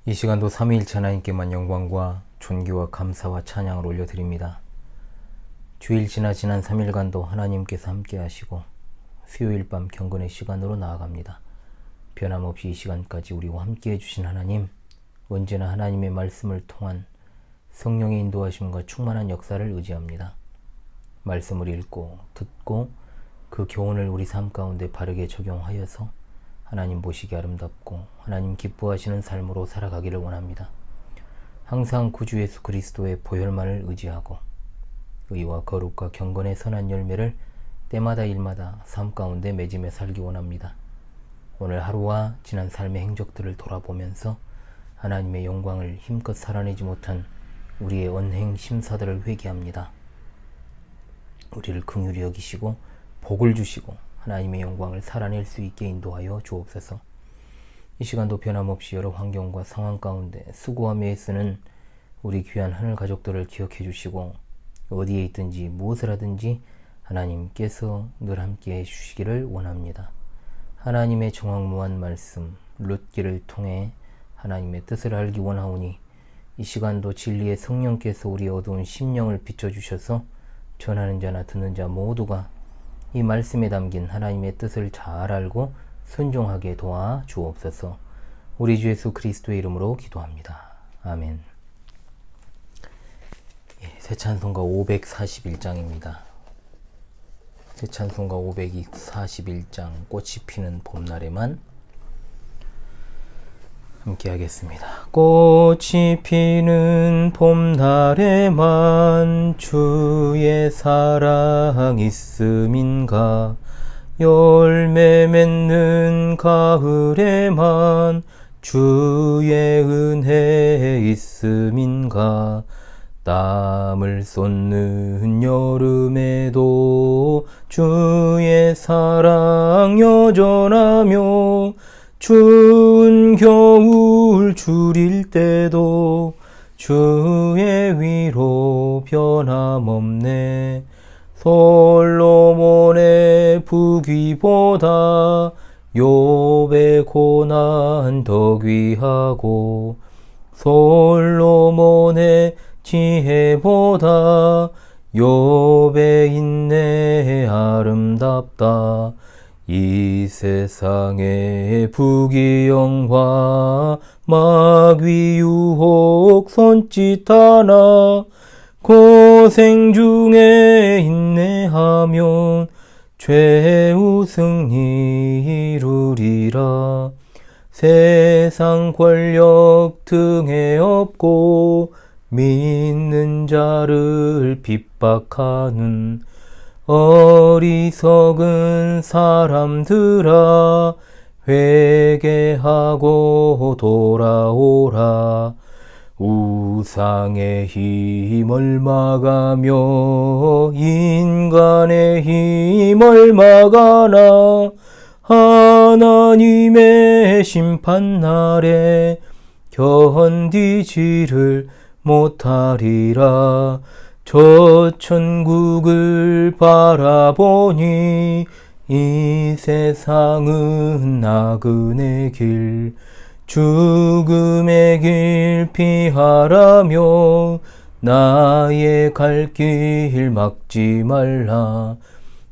이 시간도 삼위일체 하나님께만 영광과 존귀와 감사와 찬양을 올려드립니다. 주일 지난 3일간도 하나님께서 함께 하시고 수요일 밤 경건의 시간으로 나아갑니다. 변함없이 이 시간까지 우리와 함께 해주신 하나님, 언제나 하나님의 말씀을 통한 성령의 인도하심과 충만한 역사를 의지합니다. 말씀을 읽고 듣고 그 교훈을 우리 삶 가운데 바르게 적용하여서 하나님 보시기 아름답고 하나님 기뻐하시는 삶으로 살아가기를 원합니다. 항상 구주 예수 그리스도의 보혈만을 의지하고 의와 거룩과 경건의 선한 열매를 때마다 일마다 삶 가운데 맺으며 살기 원합니다. 오늘 하루와 지난 삶의 행적들을 돌아보면서 하나님의 영광을 힘껏 살아내지 못한 우리의 언행 심사들을 회개합니다. 우리를 긍휼히 여기시고 복을 주시고 하나님의 영광을 살아낼 수 있게 인도하여 주옵소서. 이 시간도 변함없이 여러 환경과 상황 가운데 수고하며 애쓰는 우리 귀한 하늘 가족들을 기억해 주시고 어디에 있든지 무엇을 하든지 하나님께서 늘 함께 해주시기를 원합니다. 하나님의 정확무한 말씀 룻기를 통해 하나님의 뜻을 알기 원하오니 이 시간도 진리의 성령께서 우리 어두운 심령을 비춰주셔서 전하는 자나 듣는 자 모두가 이 말씀에 담긴 하나님의 뜻을 잘 알고 순종하게 도와 주옵소서. 우리 주 예수 그리스도의 이름으로 기도합니다. 아멘. 새 찬송가 541장입니다. 새 찬송가 541장 꽃이 피는 봄날에만 함께 하겠습니다. 꽃이 피는 봄날에만 주의 사랑 있음인가, 열매 맺는 가을에만 주의 은혜 있음인가, 땀을 쏟는 여름에도 주의 사랑 여전하며 추운 겨울 줄일 때도 주의 위로 변함없네. 솔로몬의 부귀보다 욥의 고난 더 귀하고 솔로몬의 지혜보다 욥의 인내 아름답다. 이 세상의 부귀영화 마귀 유혹 손짓 하나 고생 중에 인내하면 최후 승리 이루리라. 세상 권력 등에 업고 믿는 자를 핍박하는 어리석은 사람들아, 회개하고 돌아오라. 우상의 힘 얼마가며 인간의 힘 얼마가나 하나님의 심판날에 견디지를 못하리라. 저 천국을 바라보니 이 세상은 나그네 길, 죽음의 길 피하라며 나의 갈 길 막지 말라.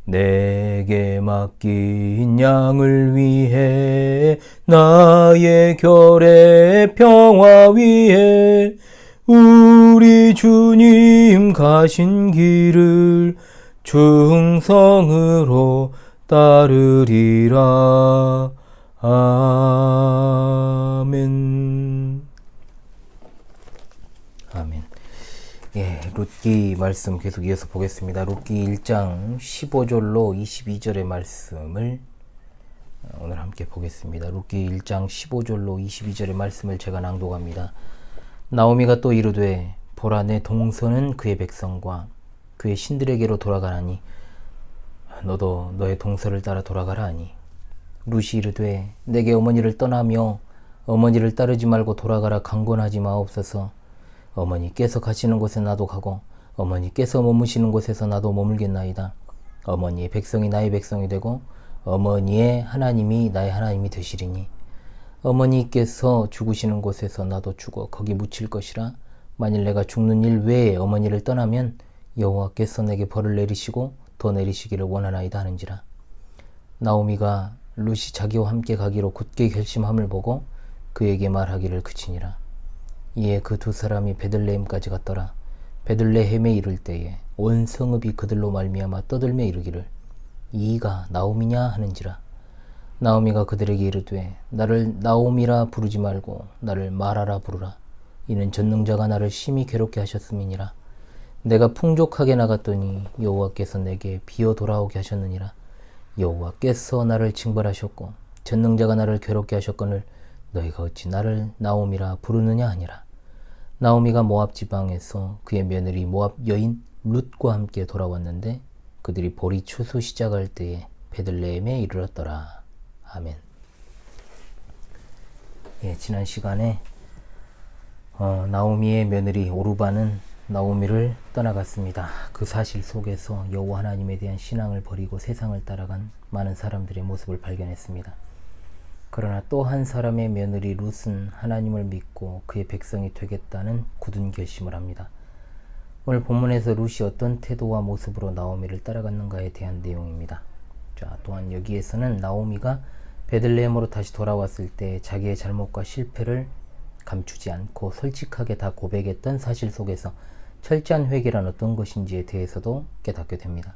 내게 맡긴 양을 위해 나의 결의 평화 위해 우리 주님 가신 길을 충성으로 따르리라. 아멘. 아멘. 룻기 말씀 계속 이어서 보겠습니다. 룻기 1장 15절로 22절의 말씀을 오늘 함께 보겠습니다. 룻기 1장 15절로 22절의 말씀을 제가 낭독합니다. 나오미가 또 이르되 보라, 내 동서는 그의 백성과 그의 신들에게로 돌아가나니 너도 너의 동서를 따라 돌아가라 하니, 룻이 이르되 내게 어머니를 떠나며 어머니를 따르지 말고 돌아가라 강권하지 마옵소서. 어머니께서 가시는 곳에 나도 가고 어머니께서 머무시는 곳에서 나도 머물겠나이다. 어머니의 백성이 나의 백성이 되고 어머니의 하나님이 나의 하나님이 되시리니 어머니께서 죽으시는 곳에서 나도 죽어 거기 묻힐 것이라. 만일 내가 죽는 일 외에 어머니를 떠나면 여호와께서 내게 벌을 내리시고 더 내리시기를 원하나이다 하는지라. 나오미가 룻이 자기와 함께 가기로 굳게 결심함을 보고 그에게 말하기를 그치니라. 이에 그 두 사람이 베들레헴까지 갔더라. 베들레헴에 이를 때에 온 성읍이 그들로 말미암아 떠들며 이르기를 이가 나오미냐 하는지라. 나오미가 그들에게 이르되 나를 나오미라 부르지 말고 나를 마라라 부르라. 이는 전능자가 나를 심히 괴롭게 하셨음이니라. 내가 풍족하게 나갔더니 여호와께서 내게 비어 돌아오게 하셨느니라. 여호와께서 나를 징벌하셨고 전능자가 나를 괴롭게 하셨거늘 너희가 어찌 나를 나오미라 부르느냐 하니라. 나오미가 모압 지방에서 그의 며느리 모압 여인 룻과 함께 돌아왔는데 그들이 보리 추수 시작할 때에 베들레헴에 이르렀더라. 아멘. 예, 지난 시간에 나오미의 며느리 오르바는 나오미를 떠나갔습니다. 그 사실 속에서 여호와 하나님에 대한 신앙을 버리고 세상을 따라간 많은 사람들의 모습을 발견했습니다. 그러나 또 한 사람의 며느리 룻은 하나님을 믿고 그의 백성이 되겠다는 굳은 결심을 합니다. 오늘 본문에서 룻이 어떤 태도와 모습으로 나오미를 따라갔는가에 대한 내용입니다. 자, 또한 여기에서는 나오미가 베들레헴으로 다시 돌아왔을 때 자기의 잘못과 실패를 감추지 않고 솔직하게 다 고백했던 사실 속에서 철저한 회개란 어떤 것인지에 대해서도 깨닫게 됩니다.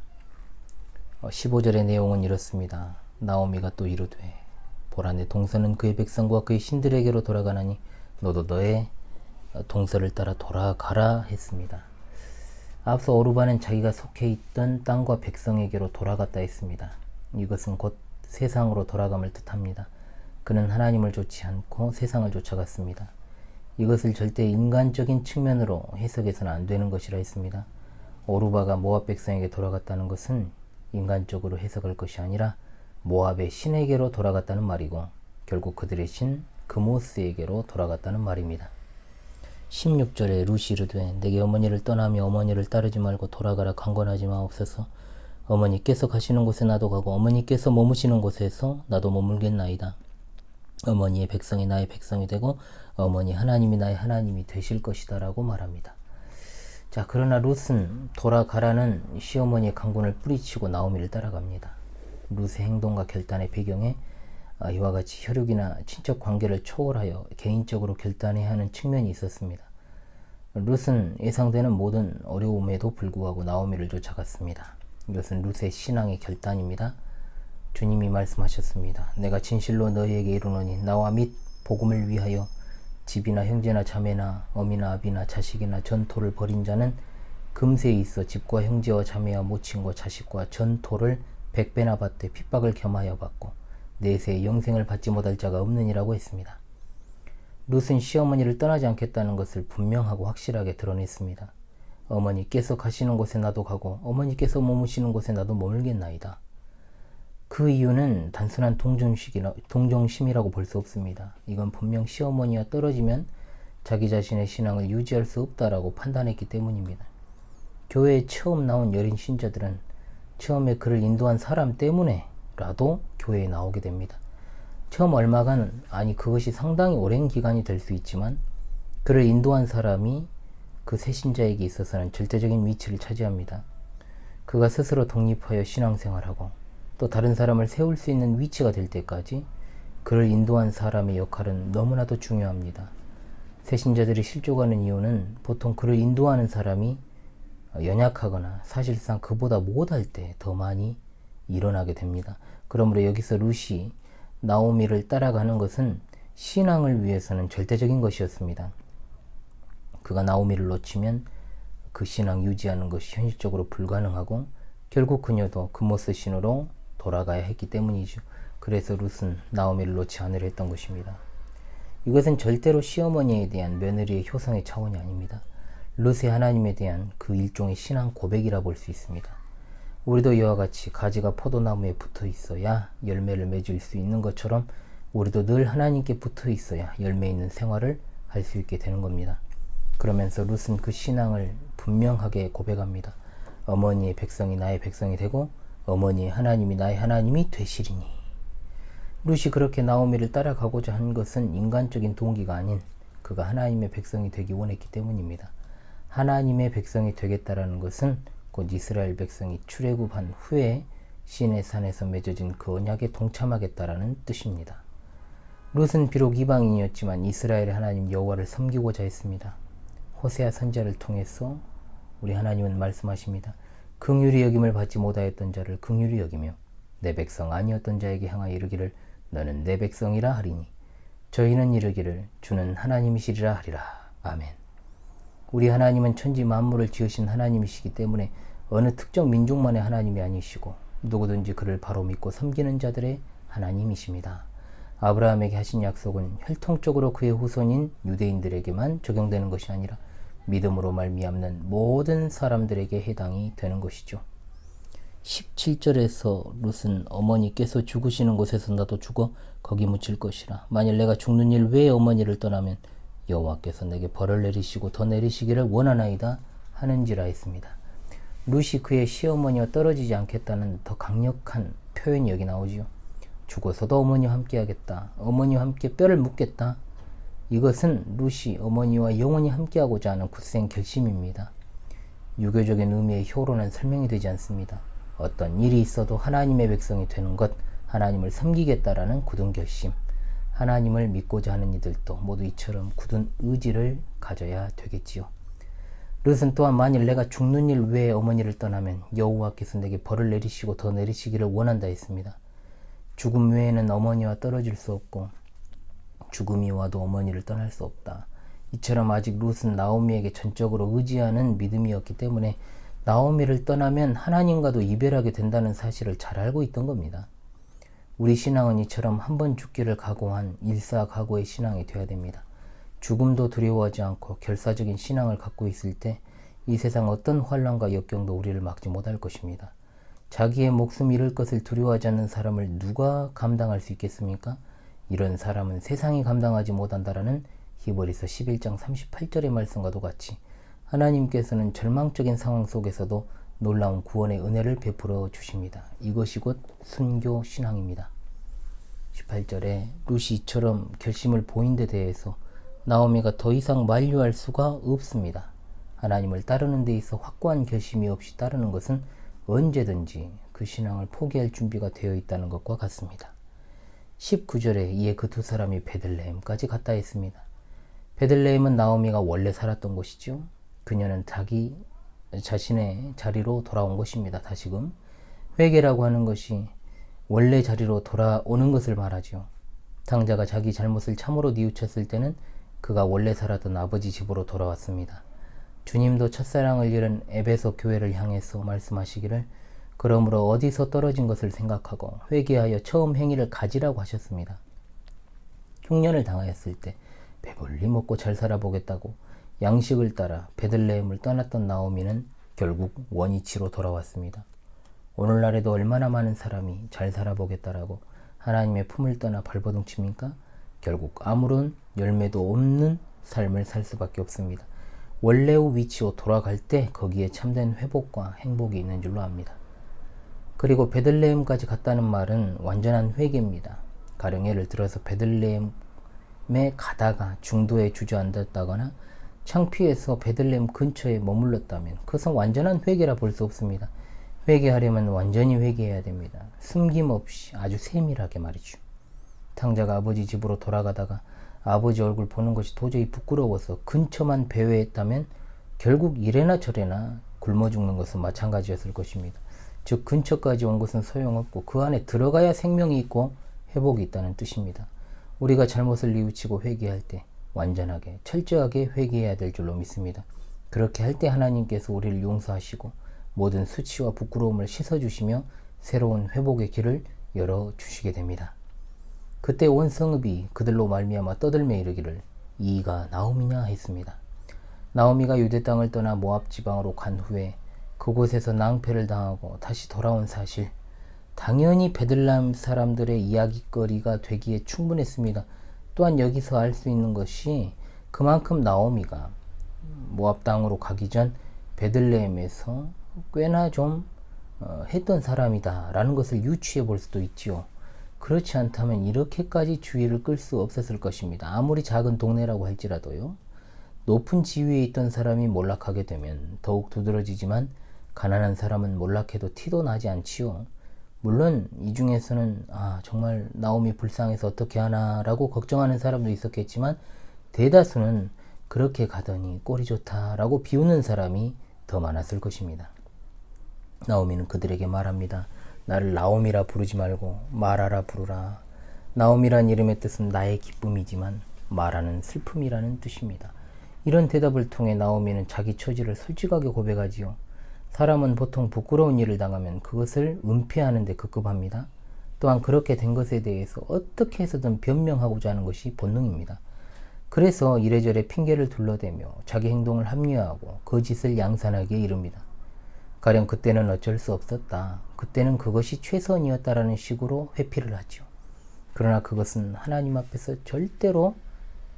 15절의 내용은 이렇습니다. 나오미가 또 이르되 보라 내 동서는 그의 백성과 그의 신들에게로 돌아가나니 너도 너의 동서를 따라 돌아가라 했습니다. 앞서 오르바는 자기가 속해 있던 땅과 백성에게로 돌아갔다 했습니다. 이것은 곧 세상으로 돌아감을 뜻합니다. 그는 하나님을 좇지 않고 세상을 쫓아갔습니다. 이것을 절대 인간적인 측면으로 해석해서는 안 되는 것이라 했습니다. 오르바가 모압 백성에게 돌아갔다는 것은 인간적으로 해석할 것이 아니라 모압의 신에게로 돌아갔다는 말이고 결국 그들의 신 그모스에게로 돌아갔다는 말입니다. 16절에 룻이 이르되 내게 어머니를 떠나며 어머니를 따르지 말고 돌아가라 강권하지 마옵소서. 어머니께서 가시는 곳에 나도 가고 어머니께서 머무시는 곳에서 나도 머물겠나이다. 어머니의 백성이 나의 백성이 되고 어머니 하나님이 나의 하나님이 되실 것이다 라고 말합니다. 자, 그러나 룻은 돌아가라는 시어머니의 강권을 뿌리치고 나오미를 따라갑니다. 룻의 행동과 결단의 배경에 이와 같이 혈육이나 친척 관계를 초월하여 개인적으로 결단해야 하는 측면이 있었습니다. 룻은 예상되는 모든 어려움에도 불구하고 나오미를 쫓아갔습니다. 이것은 룻의 신앙의 결단입니다. 주님이 말씀하셨습니다. 내가 진실로 너희에게 이르노니 나와 및 복음을 위하여 집이나 형제나 자매나 어미나 아비나 자식이나 전토를 벌인 자는 금세에 있어 집과 형제와 자매와 모친과 자식과 전토를 100배나 받되 핍박을 겸하여 받고 내세에 영생을 받지 못할 자가 없느니라고 했습니다. 룻은 시어머니를 떠나지 않겠다는 것을 분명하고 확실하게 드러냈습니다. 어머니께서 가시는 곳에 나도 가고 어머니께서 머무시는 곳에 나도 머물겠나이다. 그 이유는 단순한 동정심이라고 볼 수 없습니다. 이건 분명 시어머니와 떨어지면 자기 자신의 신앙을 유지할 수 없다라고 판단했기 때문입니다. 교회에 처음 나온 여린 신자들은 처음에 그를 인도한 사람 때문에라도 교회에 나오게 됩니다. 처음 얼마간, 아니 그것이 상당히 오랜 기간이 될 수 있지만 그를 인도한 사람이 그 새 신자에게 있어서는 절대적인 위치를 차지합니다. 그가 스스로 독립하여 신앙생활하고 또 다른 사람을 세울 수 있는 위치가 될 때까지 그를 인도한 사람의 역할은 너무나도 중요합니다. 새 신자들이 실족하는 이유는 보통 그를 인도하는 사람이 연약하거나 사실상 그보다 못할 때 더 많이 일어나게 됩니다. 그러므로 여기서 룻이 나오미를 따라가는 것은 신앙을 위해서는 절대적인 것이었습니다. 그가 나오미를 놓치면 그 신앙 유지하는 것이 현실적으로 불가능하고 결국 그녀도 그모스 신으로 돌아가야 했기 때문이죠. 그래서 룻은 나오미를 놓지 않으려 했던 것입니다. 이것은 절대로 시어머니에 대한 며느리의 효성의 차원이 아닙니다. 룻의 하나님에 대한 그 일종의 신앙 고백이라 볼 수 있습니다. 우리도 이와 같이 가지가 포도나무에 붙어 있어야 열매를 맺을 수 있는 것처럼 우리도 늘 하나님께 붙어 있어야 열매 있는 생활을 할 수 있게 되는 겁니다. 그러면서 룻은 그 신앙을 분명하게 고백합니다. 어머니의 백성이 나의 백성이 되고 어머니의 하나님이 나의 하나님이 되시리니. 룻이 그렇게 나오미를 따라가고자 한 것은 인간적인 동기가 아닌 그가 하나님의 백성이 되기 원했기 때문입니다. 하나님의 백성이 되겠다라는 것은 곧 이스라엘 백성이 출애굽한 후에 시내 산에서 맺어진 그 언약에 동참하겠다라는 뜻입니다. 룻은 비록 이방인이었지만 이스라엘의 하나님 여호와를 섬기고자 했습니다. 호세아 선지자를 통해서 우리 하나님은 말씀하십니다. 긍휼히 여김을 받지 못하였던 자를 긍휼히 여기며 내 백성 아니었던 자에게 향하여 이르기를 너는 내 백성이라 하리니 저희는 이르기를 주는 하나님이시리라 하리라. 아멘. 우리 하나님은 천지 만물을 지으신 하나님이시기 때문에 어느 특정 민족만의 하나님이 아니시고 누구든지 그를 바로 믿고 섬기는 자들의 하나님이십니다. 아브라함에게 하신 약속은 혈통적으로 그의 후손인 유대인들에게만 적용되는 것이 아니라 믿음으로 말미암는 모든 사람들에게 해당이 되는 것이죠. 17절에서 룻은 어머니께서 죽으시는 곳에서 나도 죽어 거기 묻힐 것이라. 만일 내가 죽는 일 외에 어머니를 떠나면 여호와께서 내게 벌을 내리시고 더 내리시기를 원하나이다 하는지라 했습니다. 룻이 그의 시어머니와 떨어지지 않겠다는 더 강력한 표현이 여기 나오지요. 죽어서도 어머니와 함께 하겠다. 어머니와 함께 뼈를 묻겠다. 이것은 룻이 어머니와 영원히 함께하고자 하는 굳센 결심입니다. 유교적인 의미의 효로는 설명이 되지 않습니다. 어떤 일이 있어도 하나님의 백성이 되는 것, 하나님을 섬기겠다라는 굳은 결심, 하나님을 믿고자 하는 이들도 모두 이처럼 굳은 의지를 가져야 되겠지요. 룻은 또한 만일 내가 죽는 일 외에 어머니를 떠나면 여호와께서 내게 벌을 내리시고 더 내리시기를 원한다 했습니다. 죽음 외에는 어머니와 떨어질 수 없고 죽음이 와도 어머니를 떠날 수 없다. 이처럼 아직 룻은 나오미에게 전적으로 의지하는 믿음이었기 때문에 나오미를 떠나면 하나님과도 이별하게 된다는 사실을 잘 알고 있던 겁니다. 우리 신앙은 이처럼 한 번 죽기를 각오한 일사각오의 신앙이 되어야 됩니다. 죽음도 두려워하지 않고 결사적인 신앙을 갖고 있을 때 이 세상 어떤 환난과 역경도 우리를 막지 못할 것입니다. 자기의 목숨 잃을 것을 두려워하지 않는 사람을 누가 감당할 수 있겠습니까? 이런 사람은 세상이 감당하지 못한다라는 히브리서 11장 38절의 말씀과도 같이 하나님께서는 절망적인 상황 속에서도 놀라운 구원의 은혜를 베풀어 주십니다. 이것이 곧 순교 신앙입니다. 18절에 룻이 이처럼 결심을 보인 데 대해서 나오미가 더 이상 만류할 수가 없습니다. 하나님을 따르는 데 있어 확고한 결심이 없이 따르는 것은 언제든지 그 신앙을 포기할 준비가 되어 있다는 것과 같습니다. 19절에 이에 그 두 사람이 베들레헴까지 갔다 했습니다. 베들레헴은 나오미가 원래 살았던 곳이죠. 그녀는 자기 자신의 자리로 돌아온 것입니다. 다시금 회개라고 하는 것이 원래 자리로 돌아오는 것을 말하죠. 탕자가 자기 잘못을 참으로 뉘우쳤을 때는 그가 원래 살았던 아버지 집으로 돌아왔습니다. 주님도 첫사랑을 잃은 에베소 교회를 향해서 말씀하시기를 그러므로 어디서 떨어진 것을 생각하고 회개하여 처음 행위를 가지라고 하셨습니다. 흉년을 당하였을 때 배불리 먹고 잘 살아보겠다고 양식을 따라 베들레헴을 떠났던 나오미는 결국 원위치로 돌아왔습니다. 오늘날에도 얼마나 많은 사람이 잘 살아보겠다라고 하나님의 품을 떠나 발버둥칩니까? 결국 아무런 열매도 없는 삶을 살 수밖에 없습니다. 원래의 위치로 돌아갈 때 거기에 참된 회복과 행복이 있는 줄로 압니다. 그리고 베들레헴까지 갔다는 말은 완전한 회개입니다. 가령 예를 들어서 베들레헴에 가다가 중도에 주저앉았다거나 창피해서 베들레헴 근처에 머물렀다면 그것은 완전한 회개라 볼 수 없습니다. 회개하려면 완전히 회개해야 됩니다. 숨김없이 아주 세밀하게 말이죠. 탕자가 아버지 집으로 돌아가다가 아버지 얼굴 보는 것이 도저히 부끄러워서 근처만 배회했다면 결국 이래나 저래나 굶어 죽는 것은 마찬가지였을 것입니다. 즉 근처까지 온 것은 소용없고 그 안에 들어가야 생명이 있고 회복이 있다는 뜻입니다. 우리가 잘못을 뉘우치고 회개할 때 완전하게 철저하게 회개해야 될 줄로 믿습니다. 그렇게 할 때 하나님께서 우리를 용서하시고 모든 수치와 부끄러움을 씻어주시며 새로운 회복의 길을 열어주시게 됩니다. 그때 온 성읍이 그들로 말미암아 떠들며 이르기를 이가 나오미냐 했습니다. 나오미가 유대 땅을 떠나 모압 지방으로 간 후에 그곳에서 낭패를 당하고 다시 돌아온 사실, 당연히 베들레헴 사람들의 이야기거리가 되기에 충분했습니다. 또한 여기서 알 수 있는 것이 그만큼 나오미가 모압 땅으로 가기 전 베들레헴에서 꽤나 좀 했던 사람이다 라는 것을 유추해 볼 수도 있지요. 그렇지 않다면 이렇게까지 주의를 끌 수 없었을 것입니다. 아무리 작은 동네라고 할지라도요. 높은 지위에 있던 사람이 몰락하게 되면 더욱 두드러지지만 가난한 사람은 몰락해도 티도 나지 않지요. 물론 이 중에서는 정말 나옴이 불쌍해서 어떻게 하나라고 걱정하는 사람도 있었겠지만 대다수는 그렇게 가더니 꼴이 좋다라고 비웃는 사람이 더 많았을 것입니다. 나오미는 그들에게 말합니다. 나를 나옴이라 부르지 말고 마라라 부르라. 나옴이란 이름의 뜻은 나의 기쁨이지만 마라는 슬픔이라는 뜻입니다. 이런 대답을 통해 나오미는 자기 처지를 솔직하게 고백하지요. 사람은 보통 부끄러운 일을 당하면 그것을 은폐하는 데 급급합니다. 또한 그렇게 된 것에 대해서 어떻게 해서든 변명하고자 하는 것이 본능입니다. 그래서 이래저래 핑계를 둘러대며 자기 행동을 합리화하고 거짓을 양산하기에 이릅니다. 가령 그때는 어쩔 수 없었다. 그때는 그것이 최선이었다라는 식으로 회피를 하죠. 그러나 그것은 하나님 앞에서 절대로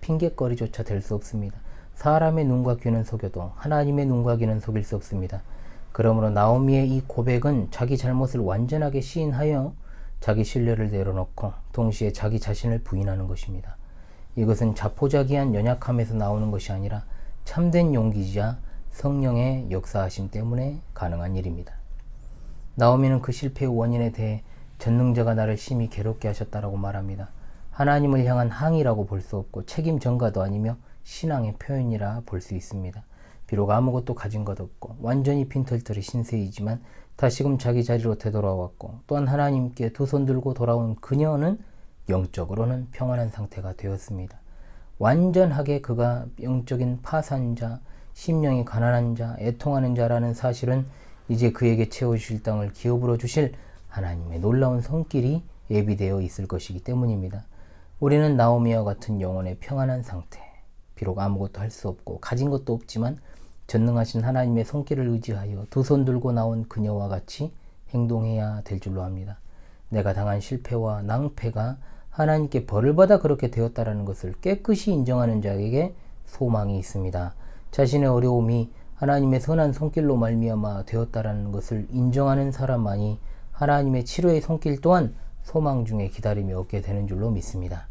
핑계거리조차 될 수 없습니다. 사람의 눈과 귀는 속여도 하나님의 눈과 귀는 속일 수 없습니다. 그러므로 나오미의 이 고백은 자기 잘못을 완전하게 시인하여 자기 신뢰를 내려놓고 동시에 자기 자신을 부인하는 것입니다. 이것은 자포자기한 연약함에서 나오는 것이 아니라 참된 용기이자 성령의 역사하심 때문에 가능한 일입니다. 나오미는 그 실패의 원인에 대해 전능자가 나를 심히 괴롭게 하셨다라고 말합니다. 하나님을 향한 항의라고 볼 수 없고 책임 전가도 아니며 신앙의 표현이라 볼 수 있습니다. 비록 아무것도 가진 것 없고 완전히 빈털터리 신세이지만 다시금 자기 자리로 되돌아왔고 또한 하나님께 두 손 들고 돌아온 그녀는 영적으로는 평안한 상태가 되었습니다. 완전하게 그가 영적인 파산자, 심령이 가난한 자, 애통하는 자라는 사실은 이제 그에게 채워주실 땅을 기업으로 주실 하나님의 놀라운 손길이 예비되어 있을 것이기 때문입니다. 우리는 나오미와 같은 영혼의 평안한 상태, 비록 아무것도 할 수 없고 가진 것도 없지만 전능하신 하나님의 손길을 의지하여 두 손 들고 나온 그녀와 같이 행동해야 될 줄로 압니다. 내가 당한 실패와 낭패가 하나님께 벌을 받아 그렇게 되었다라는 것을 깨끗이 인정하는 자에게 소망이 있습니다. 자신의 어려움이 하나님의 선한 손길로 말미암아 되었다라는 것을 인정하는 사람만이 하나님의 치료의 손길 또한 소망 중에 기다림이 얻게 되는 줄로 믿습니다.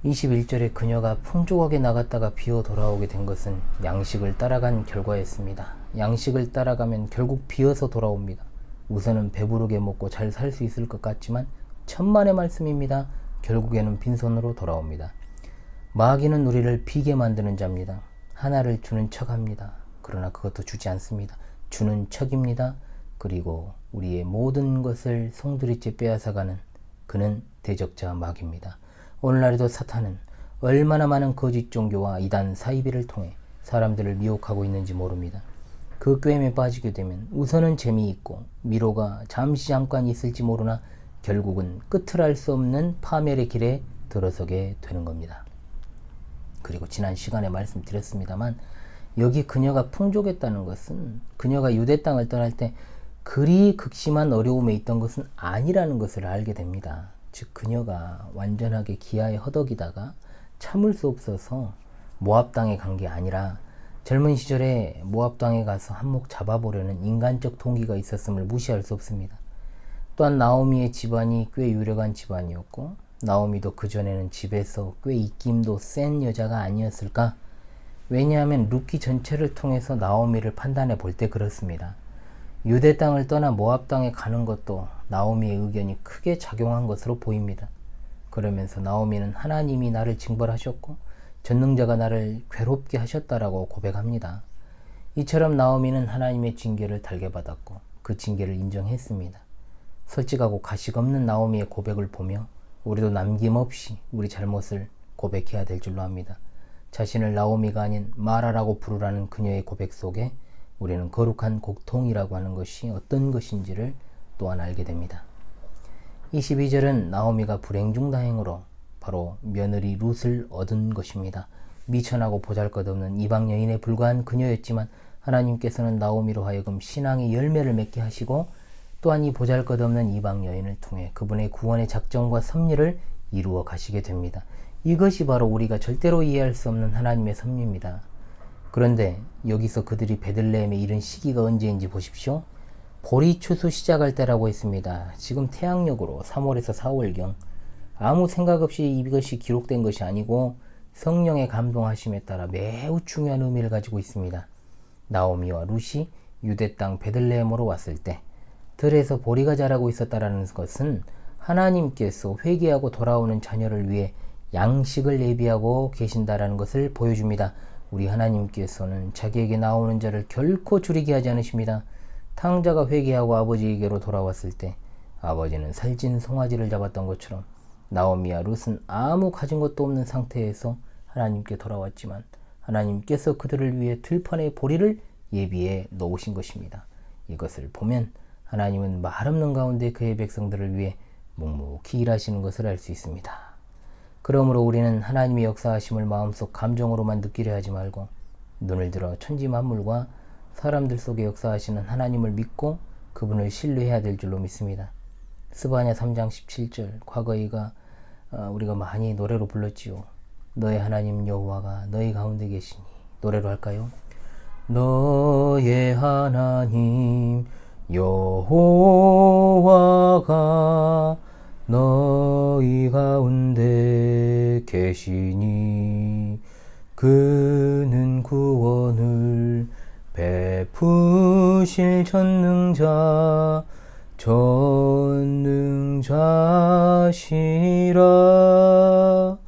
21절에 그녀가 풍족하게 나갔다가 비어 돌아오게 된 것은 양식을 따라간 결과였습니다. 양식을 따라가면 결국 비어서 돌아옵니다. 우선은 배부르게 먹고 잘 살 수 있을 것 같지만 천만의 말씀입니다. 결국에는 빈손으로 돌아옵니다. 마귀는 우리를 비게 만드는 자입니다. 하나를 주는 척합니다. 그러나 그것도 주지 않습니다. 주는 척입니다. 그리고 우리의 모든 것을 송두리째 빼앗아가는 그는 대적자 마귀입니다. 오늘날에도 사탄은 얼마나 많은 거짓 종교와 이단 사이비를 통해 사람들을 미혹하고 있는지 모릅니다. 그 꾀임에 빠지게 되면 우선은 재미있고 위로가 잠깐 있을지 모르나 결국은 끝을 알 수 없는 파멸의 길에 들어서게 되는 겁니다. 그리고 지난 시간에 말씀드렸습니다만 여기 그녀가 풍족했다는 것은 그녀가 유대 땅을 떠날 때 그리 극심한 어려움에 있던 것은 아니라는 것을 알게 됩니다. 즉 그녀가 완전하게 기아에 허덕이다가 참을 수 없어서 모압 땅에 간 게 아니라 젊은 시절에 모압 땅에 가서 한몫 잡아보려는 인간적 동기가 있었음을 무시할 수 없습니다. 또한 나오미의 집안이 꽤 유력한 집안이었고 나오미도 그전에는 집에서 꽤 입김도 센 여자가 아니었을까? 왜냐하면 룻기 전체를 통해서 나오미를 판단해 볼 때 그렇습니다. 유대 땅을 떠나 모압 땅에 가는 것도 나오미의 의견이 크게 작용한 것으로 보입니다. 그러면서 나오미는 하나님이 나를 징벌하셨고 전능자가 나를 괴롭게 하셨다라고 고백합니다. 이처럼 나오미는 하나님의 징계를 달게 받았고 그 징계를 인정했습니다. 솔직하고 가식 없는 나오미의 고백을 보며 우리도 남김없이 우리 잘못을 고백해야 될 줄로 압니다. 자신을 나오미가 아닌 마라라고 부르라는 그녀의 고백 속에 우리는 거룩한 고통이라고 하는 것이 어떤 것인지를 또한 알게 됩니다. 22절은 나오미가 불행 중 다행으로 바로 며느리 룻을 얻은 것입니다. 미천하고 보잘것없는 이방 여인에 불과한 그녀였지만 하나님께서는 나오미로 하여금 신앙의 열매를 맺게 하시고 또한 이 보잘것없는 이방 여인을 통해 그분의 구원의 작정과 섭리를 이루어 가시게 됩니다. 이것이 바로 우리가 절대로 이해할 수 없는 하나님의 섭리입니다. 그런데 여기서 그들이 베들레헴에 이른 시기가 언제인지 보십시오. 보리 추수 시작할 때라고 했습니다. 지금 태양력으로 3월에서 4월경 아무 생각 없이 이것이 기록된 것이 아니고 성령의 감동하심에 따라 매우 중요한 의미를 가지고 있습니다. 나오미와 룻이 유대 땅 베들레헴으로 왔을 때 들에서 보리가 자라고 있었다라는 것은 하나님께서 회개하고 돌아오는 자녀를 위해 양식을 예비하고 계신다라는 것을 보여줍니다. 우리 하나님께서는 자기에게 나오는 자를 결코 줄이게 하지 않으십니다. 탕자가 회개하고 아버지에게로 돌아왔을 때 아버지는 살찐 송아지를 잡았던 것처럼 나오미와 룻은 아무 가진 것도 없는 상태에서 하나님께 돌아왔지만 하나님께서 그들을 위해 들판에 보리를 예비해 놓으신 것입니다. 이것을 보면 하나님은 말 없는 가운데 그의 백성들을 위해 묵묵히 일하시는 것을 알 수 있습니다. 그러므로 우리는 하나님의 역사하심을 마음속 감정으로만 느끼려 하지 말고 눈을 들어 천지 만물과 사람들 속에 역사하시는 하나님을 믿고 그분을 신뢰해야 될 줄로 믿습니다. 스바냐 3장 17절 과거에가 우리가 많이 노래로 불렀지요. 너의 하나님 여호와가 너희 가운데 계시니. 노래로 할까요? 너의 하나님 여호와가 너희 가운데 계시니 그는 구원을 베푸실 전능자시라.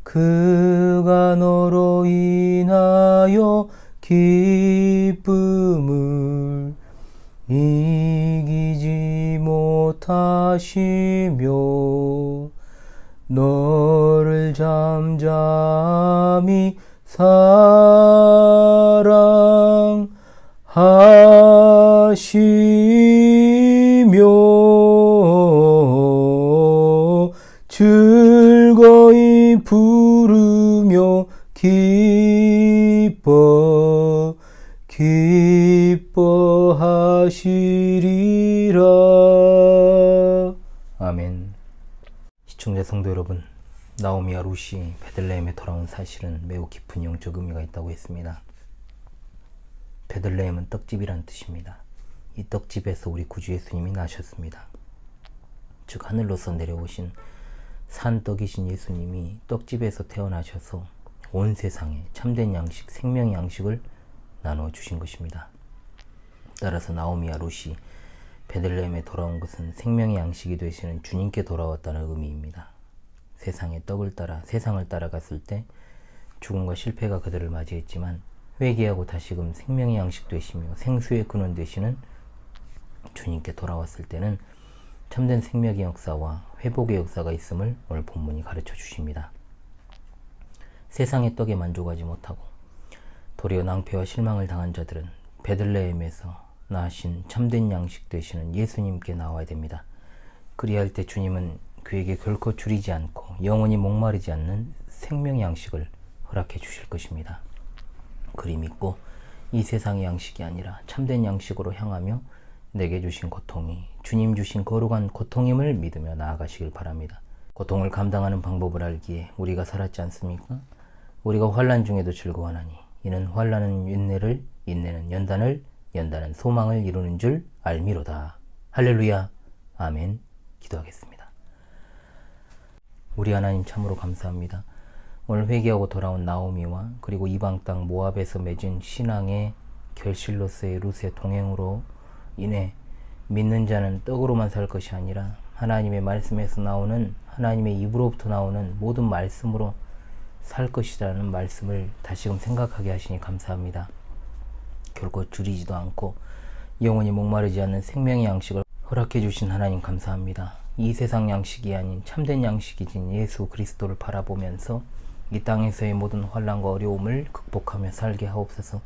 그가 너로 인하여 기쁨을 이기지 못하시며 너를 잠잠히 사랑하시며 즐거이 부르며 기뻐하시리라. 아멘. 시청자 성도 여러분, 나오미와 룻이 베들레헴에 돌아온 사실은 매우 깊은 영적 의미가 있다고 했습니다. 베들레헴은 떡집이란 뜻입니다. 이 떡집에서 우리 구주 예수님이 나셨습니다. 즉 하늘로서 내려오신 산떡이신 예수님이 떡집에서 태어나셔서 온 세상에 참된 양식, 생명의 양식을 나눠주신 것입니다. 따라서 나오미와 룻이 베들레헴에 돌아온 것은 생명의 양식이 되시는 주님께 돌아왔다는 의미입니다. 세상의 떡을 따라 세상을 따라갔을 때 죽음과 실패가 그들을 맞이했지만 회개하고 다시금 생명의 양식 되시며 생수의 근원 되시는 주님께 돌아왔을 때는 참된 생명의 역사와 회복의 역사가 있음을 오늘 본문이 가르쳐 주십니다. 세상의 떡에 만족하지 못하고 도리어 낭패와 실망을 당한 자들은 베들레헴에서 나신 참된 양식 되시는 예수님께 나와야 됩니다. 그리할 때 주님은 그에게 결코 줄이지 않고 영원히 목마르지 않는 생명의 양식을 허락해 주실 것입니다. 그리 믿고 이 세상의 양식이 아니라 참된 양식으로 향하며 내게 주신 고통이 주님 주신 거룩한 고통임을 믿으며 나아가시길 바랍니다. 고통을 감당하는 방법을 알기에 우리가 살았지 않습니까? 우리가 환난 중에도 즐거워하나니 이는 환난은 인내를, 인내는 연단을, 연단은 소망을 이루는 줄 알미로다. 할렐루야. 아멘. 기도하겠습니다. 우리 하나님 참으로 감사합니다. 오늘 회개하고 돌아온 나오미와 그리고 이방 땅 모압에서 맺은 신앙의 결실로서의 룻의 동행으로 인해 믿는 자는 떡으로만 살 것이 아니라 하나님의 말씀에서 나오는 하나님의 입으로부터 나오는 모든 말씀으로 살 것이라는 말씀을 다시금 생각하게 하시니 감사합니다. 결코 줄이지도 않고 영원히 목마르지 않는 생명의 양식을 허락해 주신 하나님 감사합니다. 이 세상 양식이 아닌 참된 양식이신 예수 그리스도를 바라보면서 이 땅에서의 모든 환난과 어려움을 극복하며 살게 하옵소서.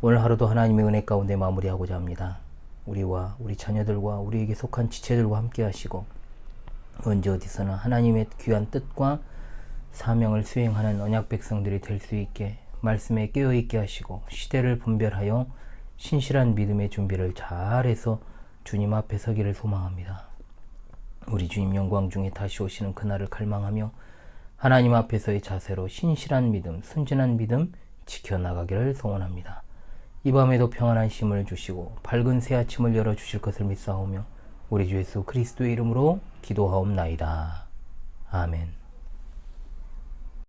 오늘 하루도 하나님의 은혜 가운데 마무리하고자 합니다. 우리와 우리 자녀들과 우리에게 속한 지체들과 함께 하시고 언제 어디서나 하나님의 귀한 뜻과 사명을 수행하는 언약 백성들이 될 수 있게 말씀에 깨어있게 하시고 시대를 분별하여 신실한 믿음의 준비를 잘해서 주님 앞에 서기를 소망합니다. 우리 주님 영광 중에 다시 오시는 그날을 갈망하며 하나님 앞에서의 자세로 신실한 믿음, 순진한 믿음 지켜나가기를 소원합니다. 이 밤에도 평안한 쉼을 주시고 밝은 새 아침을 열어주실 것을 믿사오며 우리 주 예수 그리스도의 이름으로 기도하옵나이다. 아멘.